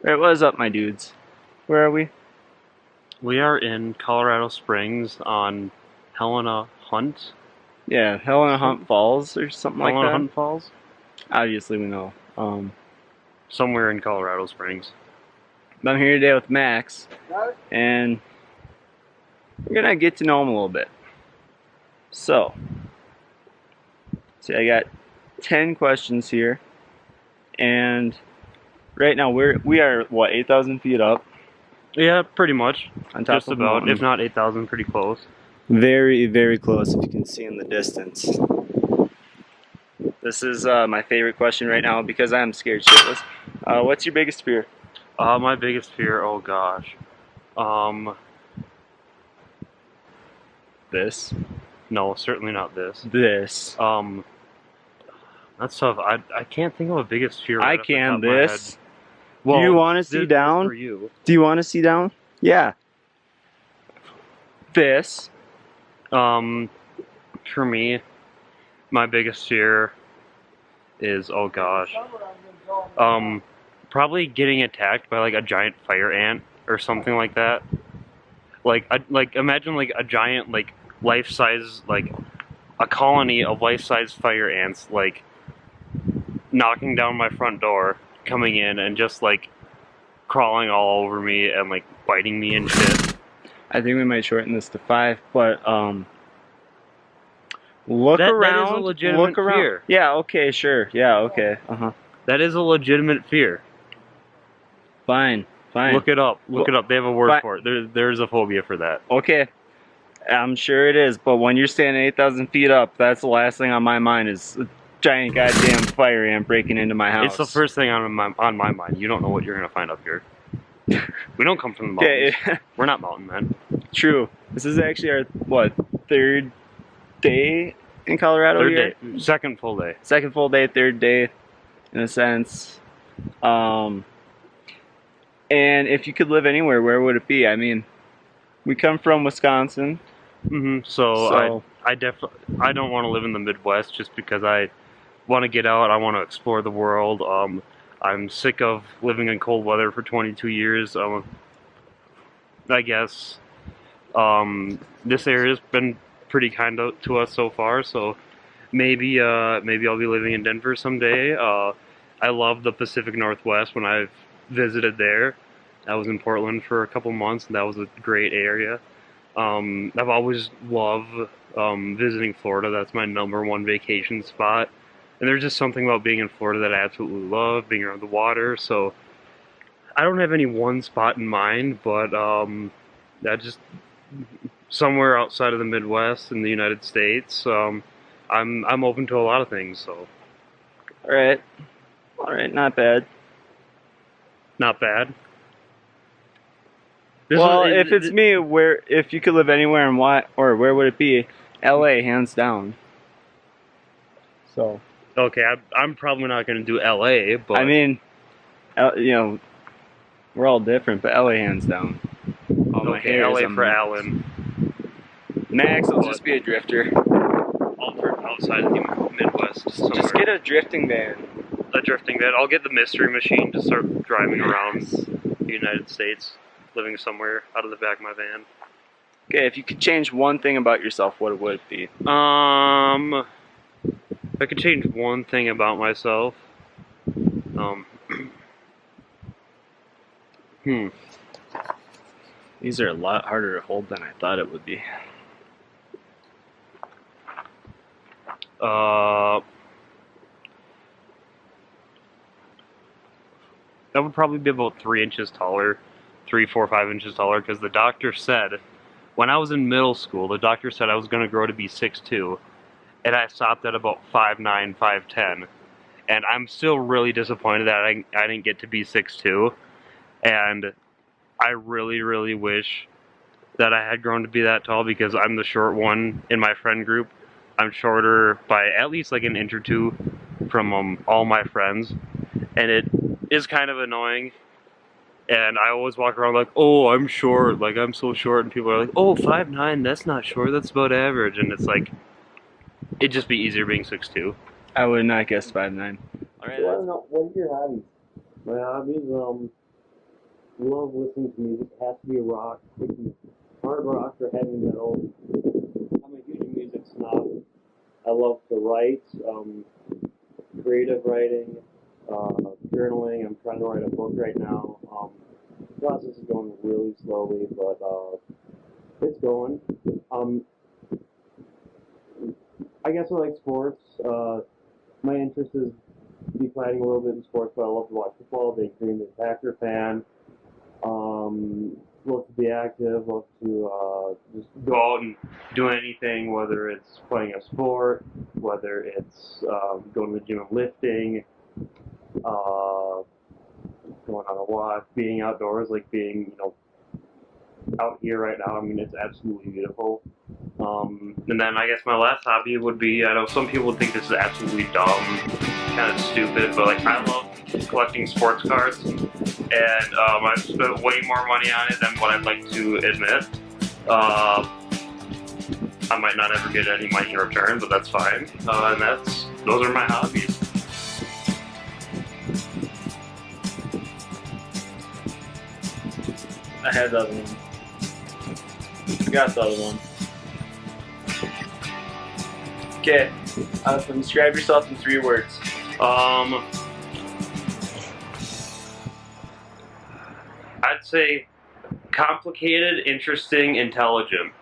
Right, what is up, my dudes? Where are we? We are in Colorado Springs on Helena Hunt. Yeah, Helena Hunt Some, Falls or something like Helena that. Hunt Falls? Obviously, we know. Somewhere in Colorado Springs. I'm here today with Max, and we're gonna get to know him a little bit. So, see, I got 10 questions here, and right now we are what 8,000 feet up Yeah, pretty much. on top Just of a about. mountain. If not 8,000, pretty close. Very, very close. If you can see in the distance. This is my favorite question right now because I'm scared shitless. What's your biggest fear? My biggest fear, oh gosh. Um, This. no, certainly not this. This. That's tough. I can't think of a biggest fear right I off the top can. of my head. This. Well, Do you want to see this down? for you. Do you want to see down? Yeah. This. For me, my biggest fear is, oh gosh. Probably getting attacked by like a giant fire ant or something like that. Like imagine like a giant like life-size like a colony of life-size fire ants like knocking down my front door, coming in and just like crawling all over me and like biting me and shit. I think we might shorten this to 5, but look That is a around. legitimate Look around. fear. Yeah. Okay. Sure. Yeah. Okay. That is a legitimate fear. Fine. Fine. Look it up. Look it up. They have a word Fine. for it. There's a phobia for that. Okay. I'm sure it is, but when you're standing 8,000 feet up, that's the last thing on my mind is a giant goddamn fire ant breaking into my house. It's the first thing on my mind. You don't know what you're gonna find up here. We don't come from the mountains. Okay. We're not mountain men. True. This is actually our what 3rd day in Colorado Third here? day, second full day. Second full day, 3rd day, in a sense. And if you could live anywhere, where would it be? I mean, we come from Wisconsin. So I don't want to live in the Midwest just because I want to get out. I want to explore the world. I'm sick of living in cold weather for 22 years. I guess this area's been pretty kind to us so far. So maybe I'll be living in Denver someday. I love the Pacific Northwest when I've visited there. I was in Portland for a couple months, and that was a great area. I've always loved visiting Florida. That's my #1 vacation spot. And there's just something about being in Florida that I absolutely love, being around the water. So I don't have any one spot in mind, but I just somewhere outside of the Midwest in the United States. I'm open to a lot of things. So All right, not bad. not bad. Well, if it's me, if you could live anywhere and why, or where would it be? LA, hands down. So. Okay, I'm probably not going to do LA, but I mean, you know, we're all different, but LA hands down. All my okay, hair is LA on for Max. Alan. Max will just be a drifter. All for outside of the Midwest. Somewhere. Just get a drifting van. A drifting van. I'll get the mystery machine to start driving around the United States, living somewhere out of the back of my van. Okay, if you could change one thing about yourself, what would it be? If I could change one thing about myself, These are a lot harder to hold than I thought it would be. That would probably be about 3 inches taller, 3, 4, 5 inches taller, because the doctor said, when I was in middle school, the doctor said I was going to grow to be 6'2", and I stopped at about 5'9", 5'10", and I'm still really disappointed that I didn't get to be 6'2", and I really, really wish that I had grown to be that tall, because I'm the short one in my friend group. I'm shorter by at least like an inch or two from all my friends, and it is kind of annoying. And I always walk around like, oh, I'm short, like I'm so short, and people are like, oh, 5'9", that's not short, that's about average. And it's like, it'd just be easier being 6'2". I would not guess 5'9". Alright, what are your hobbies? My hobbies, love listening to music. It has to be rock. It can be hard rock or heavy metal. I'm a huge music snob. I love to write, creative writing, journaling. I'm trying to write a book right now. The process is going really slowly, but it's going. I guess I like sports. My interest is declining a little bit in sports, but I love to watch football. Big Green Bay Packer fan. Love to be active. Love to just go out and do anything, whether it's playing a sport, whether it's going to the gym and lifting, going on a walk, being outdoors, like being out here right now. I mean, it's absolutely beautiful. And then I guess my last hobby would be, I know some people would think this is absolutely dumb, kind of stupid, but like I love collecting sports cards, and I've spent way more money on it than what I'd like to admit. I might not ever get any money in return, but that's fine. And those are my hobbies. I had the other one. Forgot the other one. Okay, describe yourself in 3 words. I'd say complicated, interesting, intelligent.